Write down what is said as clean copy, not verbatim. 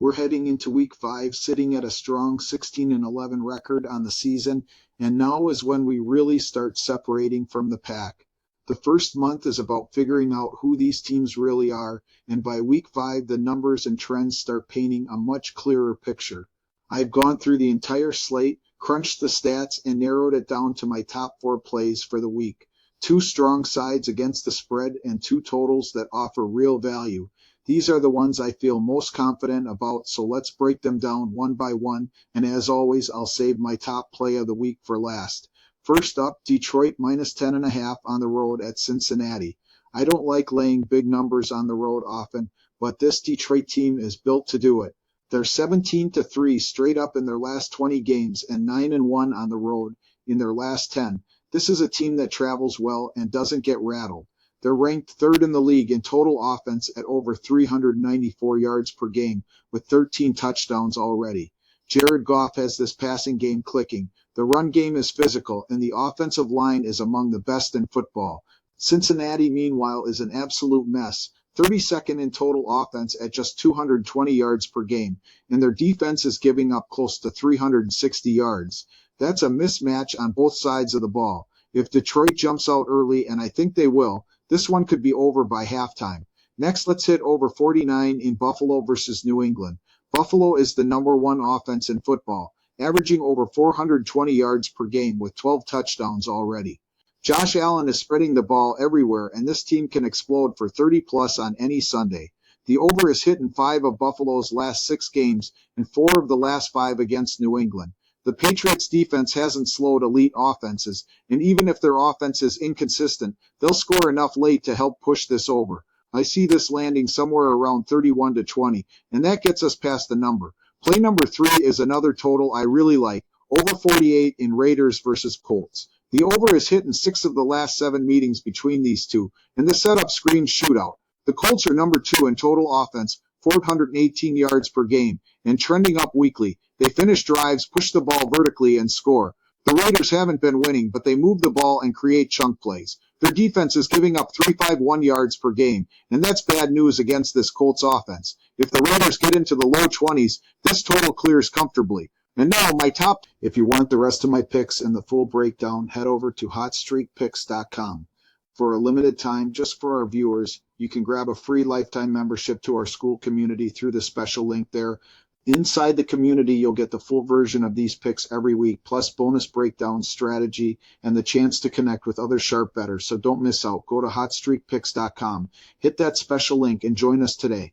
We're heading into week 5, sitting at a strong 16-11 record on the season, and now is when we really start separating from the pack. The first month is about figuring out who these teams really are, and by week 5, the numbers and trends start painting a much clearer picture. I've gone through the entire slate, crunched the stats, and narrowed it down to my top 4 plays for the week. 2 strong sides against the spread and 2 totals that offer real value. These are the ones I feel most confident about, so let's break them down one by one, and as always, I'll save my top play of the week for last. First up, Detroit minus 10.5 on the road at Cincinnati. I don't like laying big numbers on the road often, but this Detroit team is built to do it. They're 17-3 straight up in their last 20 games and 9-1 on the road in their last 10. This is a team that travels well and doesn't get rattled. They're ranked 3rd in the league in total offense at over 394 yards per game with 13 touchdowns already. Jared Goff has this passing game clicking. The run game is physical, and the offensive line is among the best in football. Cincinnati, meanwhile, is an absolute mess. 32nd in total offense at just 220 yards per game, and their defense is giving up close to 360 yards. That's a mismatch on both sides of the ball. If Detroit jumps out early, and I think they will, this one could be over by halftime. Next, let's hit over 49 in Buffalo versus New England. Buffalo is the number 1 offense in football, averaging over 420 yards per game with 12 touchdowns already. Josh Allen is spreading the ball everywhere, and this team can explode for 30-plus on any Sunday. The over is hit in 5 of Buffalo's last 6 games and 4 of the last 5 against New England. The Patriots' defense hasn't slowed elite offenses, and even if their offense is inconsistent, they'll score enough late to help push this over. I see this landing somewhere around 31-20, and that gets us past the number. Play number 3 is another total I really like, over 48 in Raiders versus Colts. The over is hit in 6 of the last 7 meetings between these two, and the setup screams shootout. The Colts are number 2 in total offense, 418 yards per game, and trending up weekly. They finish drives, push the ball vertically, and score. The Raiders haven't been winning, but they move the ball and create chunk plays. Their defense is giving up 351 yards per game, and that's bad news against this Colts offense. If the Raiders get into the low 20s, this total clears comfortably. And now my top. If you want the rest of my picks and the full breakdown, head over to hotstreakpicks.com. For a limited time, just for our viewers, you can grab a free lifetime membership to our Skool community through the special link there. Inside the community, you'll get the full version of these picks every week, plus bonus breakdown, strategy, and the chance to connect with other sharp bettors. So don't miss out. Go to hotstreakpicks.com, hit that special link, and join us today.